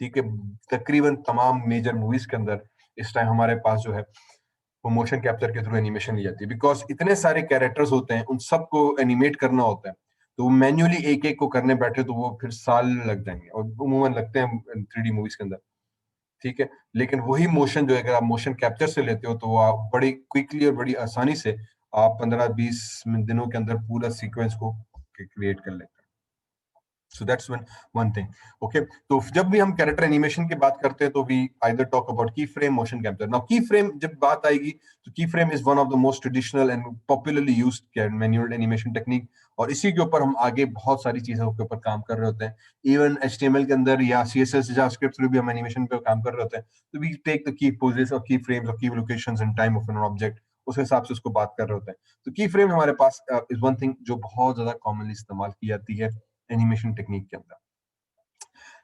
S1: ठीक है. तकरीबन तमाम मेजर मूवीज के अंदर इस टाइम हमारे पास जो है वो मोशन कैप्चर के थ्रू एनिमेशन ली जाती है, बिकॉज इतने सारे कैरेक्टर्स होते हैं, उन सबको एनिमेट करना होता है, तो मैन्युअली एक एक को करने बैठे तो वो फिर साल लग जाएंगे, और उमूमन लगते हैं 3D मूवीज के अंदर, ठीक है. लेकिन वही मोशन जो है, अगर आप मोशन कैप्चर से लेते हो तो वो आप बड़ी क्विकली और बड़ी आसानी से आप 15-20 दिनों के अंदर पूरा सीक्वेंस को क्रिएट कर लेते हैं. So that's one thing. Okay. तो जब भी हम कैरेक्टर एनिमेशन की बात करते हैं तो we either talk about keyframe, motion capture. Now keyframe जब बात आएगी तो keyframe is one of the most traditional and popularly used manual animation technique. और इसी के ऊपर हम आगे बहुत सारी चीजों के ऊपर काम कर रहे होते हैं. Even HTML के अंदर या CSS JavaScript थ्रू भी हम एनिमेशन पे काम कर रहे होते हैं. तो we take the key poses or key frames or key locations and time of an object. उस हिसाब से उसको बात कर रहे होते हैं. तो की फ्रेम हमारे पास इज वन थिंग जो बहुत ज्यादा कॉमनली इस्तेमाल की जाती है एनिमेशन टेक्निक के अंदर,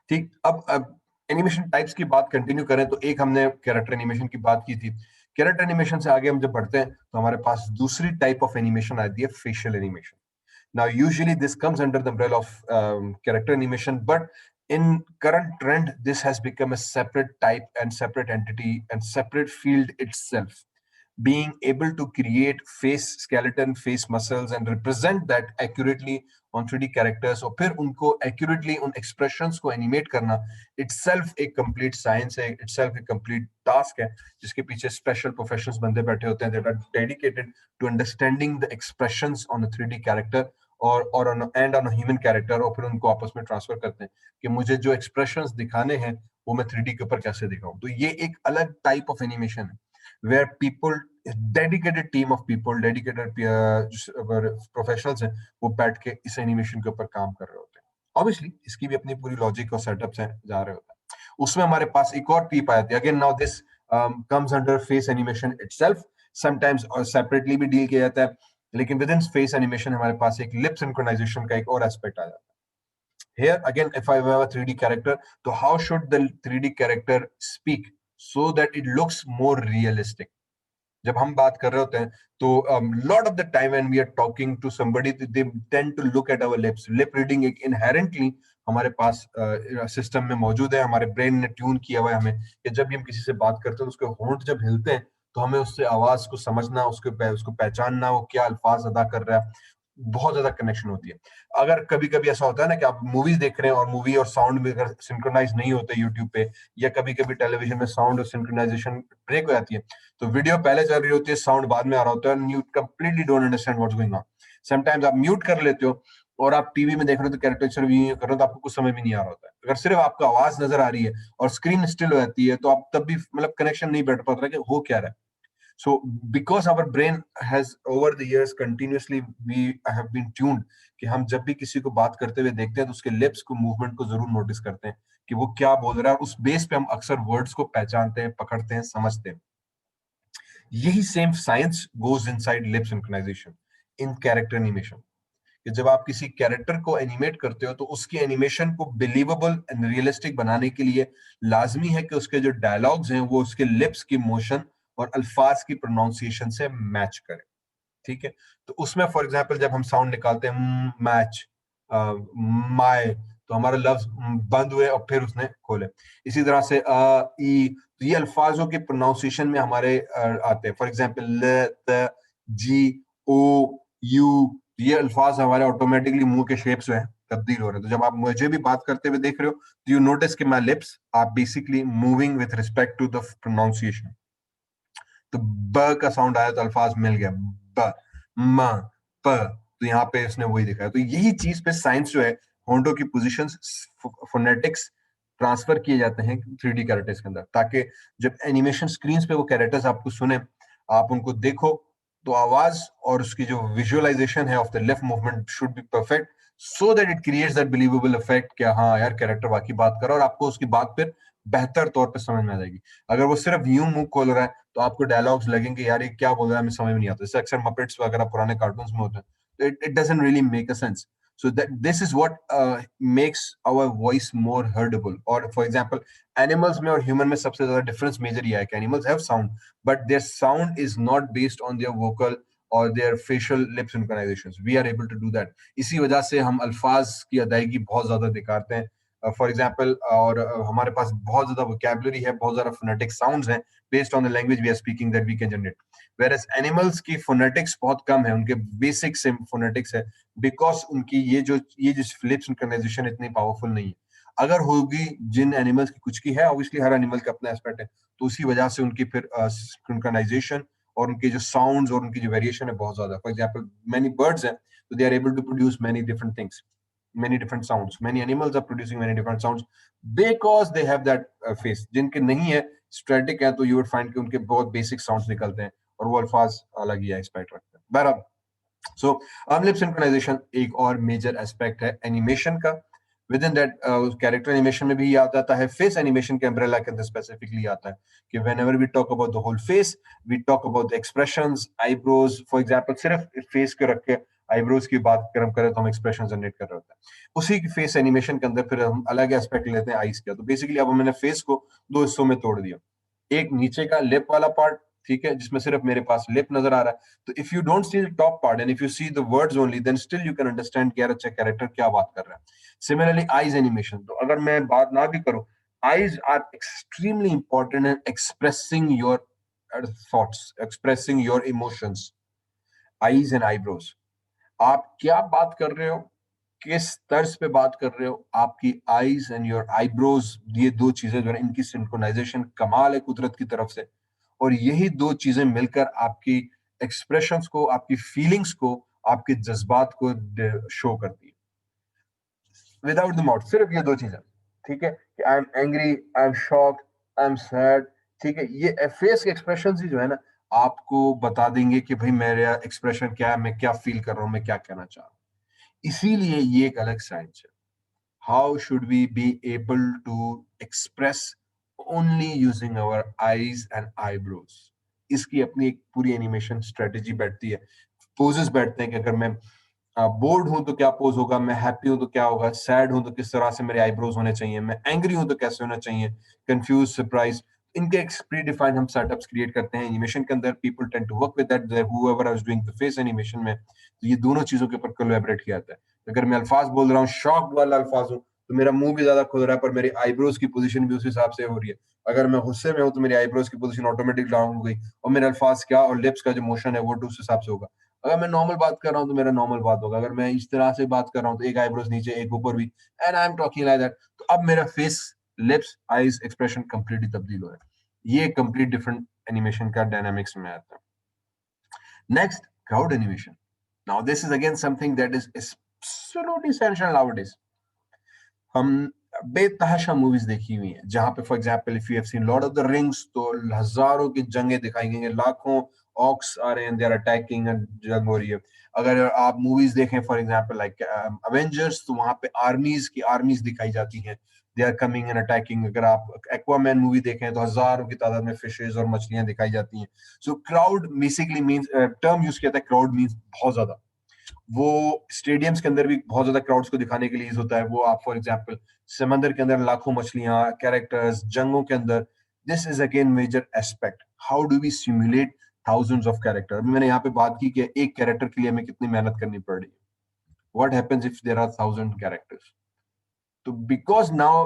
S1: ठीक. अब एनिमेशन टाइप्स की बात कंटिन्यू करें तो एक हमने कैरेक्टर एनिमेशन की बात की थी. कैरेक्टर एनिमेशन से आगे हम जब बढ़ते हैं तो हमारे पास दूसरी टाइप ऑफ एनिमेशन आती है, facial animation. Now, usually this comes under the umbrella of character animation, but in current trend, this has become a separate type and separate entity and separate field itself. Being able to create face skeleton, face muscles, and represent that accurately on 3D characters, और फिर उनको accurately उन expressions को animate करना itself एक complete science है, itself एक complete task है, जिसके पीछे special professionals बंदे बैठे होते हैं that are dedicated to understanding the expressions on a 3D character और on a human character, और फिर उनको आपस में ट्रांसफर करते हैं कि मुझे जो एक्सप्रेशंस दिखाने हैं वो मैं 3D के ऊपर कैसे दिखाऊं. तो ये एक अलग टाइप ऑफ एनिमेशन है where people, dedicated team of people, dedicated professionals हैं, वो बैठ के इस एनिमेशन के ऊपर काम कर रहे होते हैं. ऑब्वियसली इसकी भी अपनी पूरी लॉजिक और सेटअप्स हैं, जा रहे होते हैं. उसमें हमारे पास एक और टीप आती है. Again now this comes under face animation itself. Sometimes separately भी डील किया जाता है, लेकिन विद इन फेस एनिमेशन हमारे पास एक लिप सिंक्रोनाइजेशन का एक और एस्पेक्ट आ जाता है. Here again, if I have a 3D character, so how should the 3D character speak so that it looks more realistic? जब हम बात कर रहे होते हैं तो lot of the time when we are talking to somebody, they tend to look at our lips. Lip reading एक inherently हमारे पास सिस्टम में मौजूद है, हमारे ब्रेन ने ट्यून किया हुआ है हमें कि जब भी हम किसी से बात करते हैं तो उसके होंठ जब हिलते हैं तो हमें उससे आवाज को समझना, उसको पहचानना, वो क्या अल्फाज अदा कर रहा है, बहुत ज्यादा कनेक्शन होती है. अगर कभी कभी ऐसा होता है ना कि आप मूवीज देख रहे हैं और मूवी और साउंड में अगर सिंक्रोनाइज नहीं होते यूट्यूब पे, या कभी कभी टेलीविजन में साउंड और सिंक्रोनाइजेशन ब्रेक हो जाती है, तो वीडियो पहले चल रही होती है, साउंड बाद में आ रहा होता है, and you completely don't understand what's going on. Sometimes आप म्यूट कर लेते हो और आप टीवी में देख रहे हो तो कैरेक्टर रिव्यू कर रहे हो तो आपको कुछ समझ में नहीं आ रहा होता है. अगर सिर्फ आपको आवाज नजर आ रही है और स्क्रीन स्टिल हो जाती है तो आप तब भी मतलब कनेक्शन नहीं बैठ पाता कि हो क्या रहा है. So because our brain has over the years continuously we have been tuned कि हम जब भी किसी को बात करते हुए देखते हैं तो उसके लिप्स को मूवमेंट को जरूर नोटिस करते हैं कि वो क्या बोल रहा है, और उस बेस पे हम अक्सर वर्ड्स को पहचानते हैं, पकड़ते हैं, समझते हैं. यही same science goes inside lip synchronization in character animation. कि जब आप किसी कैरेक्टर को एनिमेट करते हो तो उसकी एनिमेशन को बिलीवेबल एंड रियलिस्टिक बनाने के लिए लाजमी है कि उसके जो डायलॉग्स हैं वो उसके लिप्स की मोशन और अल्फाज की प्रोनाउंसिएशन से मैच करें, ठीक है. तो उसमें फॉर एग्जांपल जब हम साउंड निकालते हैं मैच, माय, तो हमारे लफ्ज बंद हुए और फिर उसने खोले. इसी तरह से ई, तो ये अल्फाजों के प्रोनाउंसिएशन में हमारे आते हैं. फॉर एग्जांपल ल, त, जी, ओ, यू, ये अल्फाज हमारे ऑटोमेटिकली मुंह के शेप्स जो है तब्दील हो रहे हैं। तो जब आप मुझे भी बात करते हुए देख रहे हो, तो यू नोटिस कि my lips are basically moving with respect to the pronunciation. तो ब का साउंड आया तो अल्फाज मिल गया, ब, म, प, तो यहाँ पे इसने वही दिखाया। तो यही चीज पे साइंस जो है, होंठों की पोजीशंस, फोनेटिक्स ट्रांसफर किए जाते हैं 3D कैरेक्टर्स के अंदर, ताकि जब एनिमेशन स्क्रीन पे वो कैरेक्टर्स आपको सुने, आप उनको देखो, तो आवाज और उसकी जो विजुअलाइजेशन है of the lip movement should be perfect, so that it creates that believable effect कि हाँ यार कैरेक्टर वाकई बात कर रहा है, और आपको उसकी बात फिर बेहतर तौर पे समझ में आ जाएगी। अगर वो सिर्फ यूं मुंह खोल रहा है, तो आपको डायलॉग्स लगेंगे यार ये क्या बोल रहा है, हमें समझ में नहीं आता। जैसे अक्सर मपेट्स वगैरह पुराने कार्टून्स में होते हैं, तो it doesn't really make a sense. So that this is what makes our voice more heardable. Or for example, animals में और human में सबसे ज्यादा difference major ये है कि animals have sound, but their sound is not based on their vocal or their facial lip synchronizations. We are able to do that. इसी वजह से हम अल्फाज की अदायगी बहुत ज्यादा दिखाते हैं। फॉर एग्जाम्पल, और हमारे पास बहुत ज्यादा वोकेबलरी है, बहुत ज्यादा फोनेटिक साउंड्स हैं based on the language we are speaking that we can generate. Whereas animals की फोनेटिक्स बहुत कम है, उनके बेसिक से फोनेटिक्स है, बिकॉज उनकी ये जो लिप सिंक्रोनाइजेशन इतनी पावरफुल नहीं है। अगर होगी जिन एनिमल्स की कुछ की है, ऑब्वियसली हर एनिमल का अपना एस्पेक्ट है, तो उसी वजह से उनकी फिर सिंक्रोनाइजेशन और उनके जो साउंड्स और उनकी जो वेरिएशन है बहुत ज्यादा। फॉर एग्जाम्पल मेनी बर्ड्स हैं, तो they are able to produce many different things, many different sounds. Many animals are producing many different sounds because they have that face. जिनके नहीं है, static है, तो you would find कि उनके बहुत basic sounds निकलते हैं और वो अल्फाज अलग ही एस्पेक्ट रखते हैं। बहरहाल, सो लिप सिंक्रोनाइजेशन एक और मेजर एस्पेक्ट है एनिमेशन का। With in that character animation में भी ये आ जाता है, फेस एनिमेशन के अम्ब्रेला के अंदर स्पेसिफिकली आता है कि whenever we talk about the whole face, we talk about the expressions, eyebrows. For example सिर्फ फेस के रख के आईब्रोज की बात कर हम करें तो हम एक्सप्रेशन जनरेट कर रहे होते हैं। उसी की फेस एनिमेशन के अंदर फिर हम अलग एस्पेक्ट लेते हैं आईज का। तो बेसिकली अब मैंने फेस को दो हिस्सों में तोड़ दिया, एक नीचे का लिप वाला पार्ट, ठीक है, जिसमें सिर्फ मेरे पास लिप नजर आ रहा है। तो if you don't see the top part and if you see the words only, then still you can understand कि यार अच्छा कैरेक्टर क्या बात कर रहा है। सिमिलरली आईज एनिमेशन, तो अगर मैं बात ना भी करूं, eyes are extremely important in expressing your thoughts, expressing your emotions. Eyes and eyebrows, आप क्या बात कर रहे हो, किस तर्ज पे बात कर रहे हो, आपकी आईज एंड योर आईब्रोज, ये दो चीजें जो है इनकी सिंक्रोनाइजेशन कमाल है कुदरत की तरफ से। और यही दो चीजें मिलकर आपकी एक्सप्रेशंस को, आपकी फीलिंग्स को, आपके जज्बात को शो करती है। विदाउट द माउथ, सिर्फ ये दो चीजें, ठीक है, कि I am angry, I am shocked, I am sad, ठीक है, ये फेस के एक्सप्रेशन ही जो है ना, आपको बता देंगे कि भाई मेरा एक्सप्रेशन क्या है, मैं क्या फील कर रहा हूँ, मैं क्या कहना चाह रहा हूँ। इसीलिए ये एक अलग साइंस है। How should we be able to express only using our eyes and eyebrows. इसकी अपनी एक पूरी एनिमेशन स्ट्रेटेजी बैठती है, पोजेस बैठते हैं कि अगर मैं बोर्ड हूं तो क्या पोज होगा, मैं हैप्पी हूं तो क्या होगा, सैड हूं तो किस तरह से मेरे आईब्रोज होने चाहिए, मैं एंग्री हूं तो कैसे होना चाहिए, कंफ्यूज, सरप्राइज। इनके एक प्री डिफाइंड हम सेटअप्स क्रिएट करते हैं एनिमेशन के अंदर। People tend to work with that, however I was doing the face animation में, तो ये दोनों चीजों के ऊपर कोलैबोरेट किया जाता है। अगर मैं अल्फाज बोल रहा हूँ, शॉक्ड वाला अल्फाज हूँ, तो मेरा मुंह भी ज्यादा खुल रहा है, पर मेरी आईब्रोज की पोजीशन भी उस हिसाब से हो रही है। अगर मैं गुस्से में हूं तो मेरी आईब्रोज की पोजीशन ऑटोमेटिक डाउन हो गई, और मेरे अल्फाज क्या और लिप्स का जो मोशन है वो उस हिसाब से होगा। अगर मैं नॉर्मल बात कर रहा हूँ तो मेरा नॉर्मल बात होगा, अगर मैं इस तरह से बात कर रहा हूँ तो एक आईब्रोज नीचे एक ऊपर भी, and I am talking like that, तो अब मेरा face, lips, eyes expression completely तब्दील हो रहा है। ये कंप्लीट डिफरेंट एनिमेशन का डायनामिक्स में आता है। Next, crowd animation. Now this is again something that is absolutely essential nowadays. हम बेतहाशा मूवीज देखी हुई हैं जहां पे for example if you have seen Lord of the rings, तो हजारों की जंगें दिखाई गई हैं, लाखों ऑक्स आ रहे हैं, दे आर अटैकिंग, जंग हो रही है। अगर आप मूवीज देखें फॉर एग्जांपल लाइक अवेंजर्स, तो वहां पे आर्मीज की आर्मीज दिखाई जाती हैं, they are coming and attacking. अगर आप एक्वामैन मूवी देखें तो हजारों की तादाद में फिशेज और मछलियां दिखाई जाती हैं। So crowd basically means, term use किया था क्राउड मींस बहुत ज्यादा। वो स्टेडियम्स के अंदर भी बहुत ज्यादा क्राउड्स को दिखाने के लिए यूज होता है। वो आप फॉर एग्जांपल समंदर के अंदर लाखों मछलियां, कैरेक्टर्स, जंगों के अंदर, this is again major aspect. How do we simulate thousands of character. मैंने यहाँ पे बात की कि एक कैरेक्टर के लिए हमें कितनी मेहनत करनी पड़ रही है। What happens if there are 1000 characters. तो because now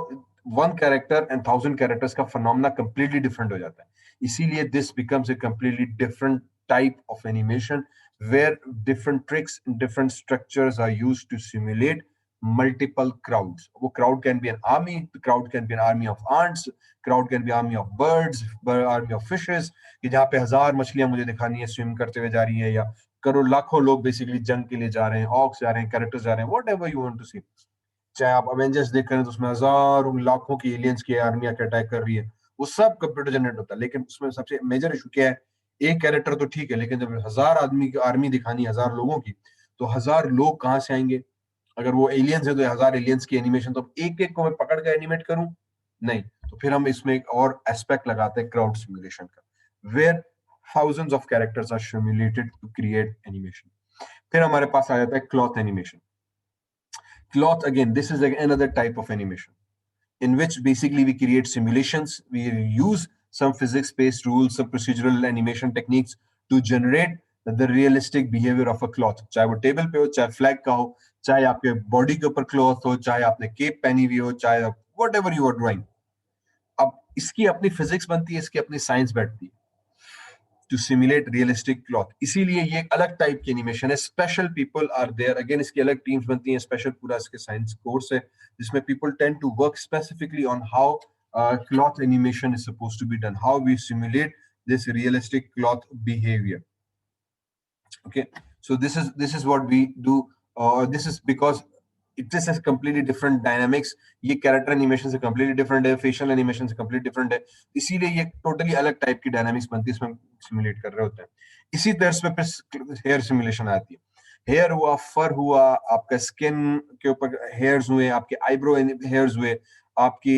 S1: one character and 1000 characters का फिनोमेना कंप्लीटली डिफरेंट हो जाता है। इसीलिए this becomes a completely different type of animation where different tricks and different structures are used to simulate multiple crowds. वो crowd can be an army, the crowd can be an army of ants, crowd can be army of birds, army of fishes, कि जहाँ पे 1000 मछलियां मुझे दिखानी है स्विम करते हुए जा रही है, या करोड़ लाखों लोग बेसिकली जंग के लिए जा रहे हैं, ऑक्स जा रहे हैं, कैरेक्टर्स जा रहे हैं, whatever you want to see. चाहे आप अवेंजर्स देख रहे हैं तो उसमें हजारों लाखों की एलियंस की आर्मी आके अटैक कर रही है, वो सब कंप्यूटर जनरेट होता है। लेकिन उसमें सबसे मेजर इशू क्या है, एक कैरेक्टर तो ठीक है, लेकिन जब 1000 आदमी की आर्मी दिखानी है, 1000 लोगों की, तो 1000 लोग कहाँ से आएंगे? अगर वो एलियंस है तो 1000 एलियंस की एनिमेशन तो एक एक को मैं पकड़ के एनिमेट करूं? नहीं। तो फिर हम इसमें एक और एस्पेक्ट लगाते हैं क्राउड सिमुलेशन का, where thousands of characters are simulated to create animation. फिर हमारे पास आ जाता है cloth animation. Cloth, again, this is another type of animation in which basically we create simulations. We use some physics-based rules, some procedural animation techniques to generate the realistic behavior of a cloth. चाहे वो टेबल पे हो, चाहे फ्लैग का हो, चाहे आपके बॉडी के ऊपर क्लॉथ हो, चाहे आपने केप पहनी हुई हो, चाहे whatever you are drawing. अब इसकी अपनी फिजिक्स बनती है, इसकी अपनी साइंस बैठती है to simulate realistic cloth. इसीलिए ये एक अलग टाइप की एनिमेशन है। Special people are there, again इसकी अलग टीम्स बनती हैं, स्पेशल पूरा इसके साइंस कोर्स है जिसमें people tend to work specifically on how cloth animation is supposed to be done, how we simulate this realistic cloth behavior. Okay, so this is what we do. This is because it just has completely different dynamics. ये कैरेक्टर एनिमेशन से completely different है, फेशियल एनिमेशन से completely different है, इसीलिए ये टोटली अलग टाइप की डायनामिक्स बनती है, इसमें सिमुलेट कर रहे होते हैं। इसी तरह से फिर हेयर सिमुलेशन आती है। हेयर हुआ, फर हुआ, आपका स्किन के ऊपर हेयर्स हुए, आपके आईब्रो हेयर्स हुए, आपकी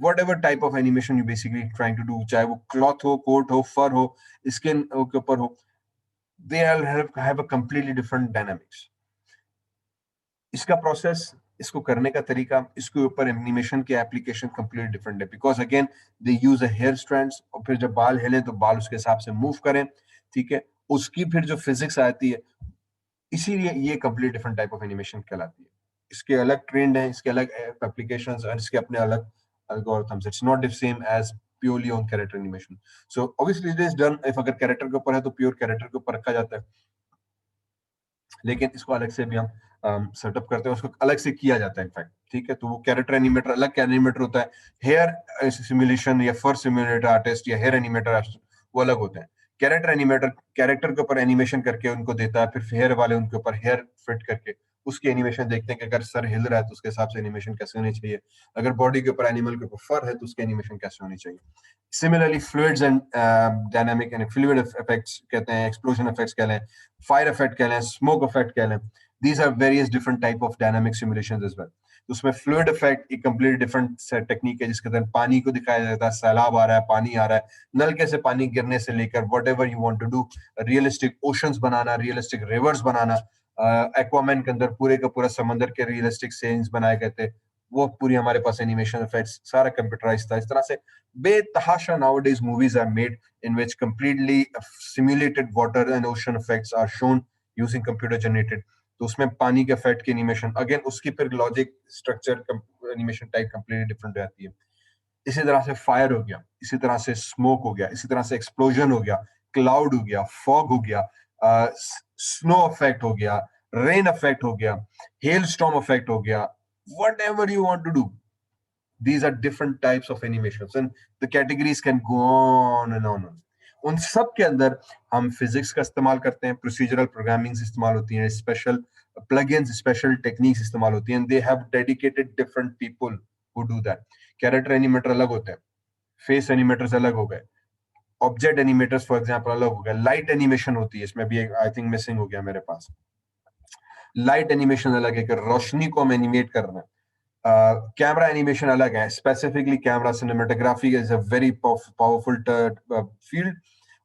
S1: whatever type of animation you basically trying to do, चाहे वो क्लॉथ हो, कोट हो, फर हो, स्किन के ऊपर हो, they all have a completely different dynamics. इसका प्रोसेस, इसको करने का तरीका, इसके ऊपर एनिमेशन के एप्लीकेशन कंप्लीटली डिफरेंट है, because again they use a hair strands, और फिर जब बाल हिले तो बाल उसके हिसाब से मूव करें, ठीक है, उसकी फिर जो फिजिक्स आती है, इसीलिए ये complete different type of animation कहलाती है। इसके अलग ट्रेंड है, इसके अलग एप्लीकेशंस और इसके अपने अलग algorithms. It's not the same as purely on character animation. So obviously it is done, if अगर कैरेक्टर के ऊपर है तो प्योर कैरेक्टर के ऊपर रखा जाता है, लेकिन इसको अलग से भी हम सेटअप करते हैं, उसको अलग से किया जाता है इनफैक्ट, ठीक है। तो वो कैरेक्टर एनिमेटर अलग एनिमेटर होता है, हेयर सिमुलेशन या फर सिमुलेटर आर्टिस्ट या हेयर एनिमेटर आर्टिस्ट वो अलग होते हैं। कैरेक्टर एनिमेटर कैरेक्टर के ऊपर एनिमेशन करके उनको देता है, फिर हेयर वाले उनके ऊपर हेयर फिट करके उसकी एनिमेशन देखते हैं कि अगर सर हिल रहा है तो उसके हिसाब से एनिमेशन कैसे होनी चाहिए, अगर बॉडी के ऊपर एनिमल के ऊपर फर है तो उसकी एनिमेशन कैसे होनी चाहिए। Similarly fluids and dynamic and fluid effects कहते हैं, एक्सप्लोजन इफेक्ट्स कह लें, फायर इफेक्ट कह लें, स्मोक इफेक्ट कह लें, these are various different type of dynamic simulations as well. तो उसमें फ्लूइड इफेक्ट एक कंप्लीट डिफरेंट टेक्निक है जिसके अंदर पानी को दिखाया जाता है, सैलाब आ रहा है, पानी आ रहा है, नलके से पानी गिरने से लेकर whatever you want to do, realistic oceans बनाना, रियलिस्टिक रिवर्स बनाना, एक्वामैन के अंदर पूरे का पूरा समंदर के रियलिस्टिक सीन्स बनाए गए थे, वो पूरी हमारे पास एनिमेशन इफेक्ट्स सारा कंप्यूटराइज था। इस तरह से बेतहाशा nowadays movies are made in which completely simulated water and ocean effects are shown using computer generated। तो उसमें पानी के इफेक्ट की एनिमेशन, अगेन उसकी फिर logic structure animation type completely different रहती है। इसी तरह से फायर हो गया, इसी तरह से स्मोक हो गया, इसी तरह से एक्सप्लोजन हो गया, क्लाउड हो गया, फॉग हो गया, स्नो इफेक्ट हो गया, रेन इफेक्ट हो गया, हेल स्टॉर्म इफेक्ट हो गया, whatever you want to do, these are different types of animations and the categories can go on and on। उन सब के अंदर हम फिजिक्स का इस्तेमाल करते हैं, प्रोसीजरल प्रोग्रामिंग इस्तेमाल होती है, स्पेशल प्लगइन्स, स्पेशल टेक्निक्स इस्तेमाल होती हैं। They have dedicated different people who do that. Character animator अलग होते हैं, फेस एनिमेटर्स अलग हो गए, ऑब्जेक्ट एनिमेटर्स फॉर एग्जांपल अलग हो गए, लाइट एनिमेशन होती है, इसमें भी आई थिंक मिसिंग हो गया मेरे पास। लाइट एनिमेशन अलग है कि रोशनी को हम एनिमेट करना है। कैमरा एनिमेशन अलग है, specifically camera cinematography is a very powerful field,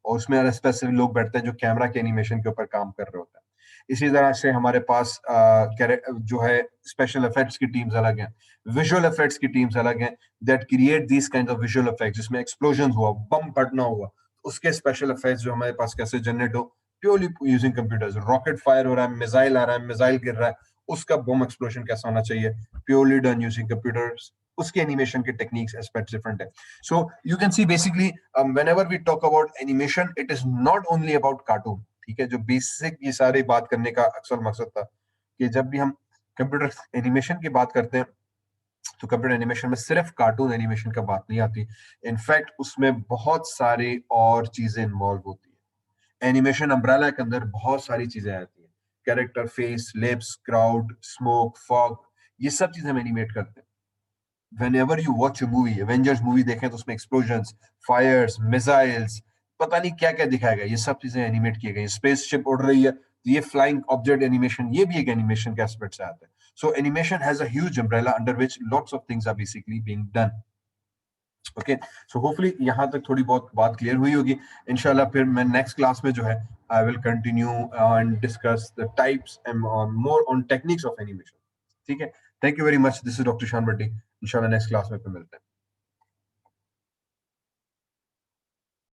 S1: और उसमें स्पेसिफिक लोग बैठते हैं जो कैमरा के एनिमेशन के ऊपर काम कर रहे होते हैं। इसी तरह से हमारे पास जो है स्पेशल इफेक्ट्स की टीम्स अलग हैं, विजुअल इफेक्ट्स की टीम्स अलग हैं, that create this kind of visual effects, जिसमें एक्सप्लोजन हुआ, बम फटना हुआ, उसके स्पेशल इफेक्ट्स जो हमारे पास कैसे जनरेट हो, purely using computers. Rocket fire हो रहा है, मिसाइल आ रहा है, मिसाइल गिर रहा है, उसका बम एक्सप्लोजन कैसा होना चाहिए, purely done using computers, उसके एनिमेशन के टेक्निक्स एस्पेक्ट्स डिफरेंट है। So you can see basically whenever we talk about animation, it is not only about cartoon, ठीक है, जो बेसिक ये सारी बात करने का असल मकसद था कि जब भी हम कंप्यूटर एनिमेशन की बात करते हैं तो कंप्यूटर एनिमेशन में सिर्फ कार्टून एनिमेशन का बात नहीं आती, इनफैक्ट उसमें बहुत सारी और चीजें इन्वॉल्व होती है। एनिमेशन अम्ब्रेला के अंदर बहुत सारी चीजें आती हैं, character face, lips, crowd, smoke, fog, ये सब चीजें हम एनिमेट करते हैं। whenever you watch a movie, Avengers movie देखें तो उसमें एक्सप्लोजंस, फायर्स, मिसाइल्स, पता नहीं क्या क्या दिखाया गया, ये सब चीजें एनिमेट की गई। स्पेसशिप उड़ रही है तो ये फ्लाइंग ऑब्जेक्ट एनिमेशन, ये भी एक एनिमेशन के एस्पेक्ट से आता है। So animation has a huge umbrella under which lots of things are basically being done. Okay, so hopefully यहाँ तक थोड़ी बहुत बात क्लियर हुई होगी। इंशाल्लाह फिर मैं नेक्स्ट क्लास में जो है I will continue and discuss the types and more on techniques of animation. ठीक है, thank you very much, this is doctor शान भट्टी। इंशाल्लाह नेक्स्ट क्लास में फिर मिलते हैं।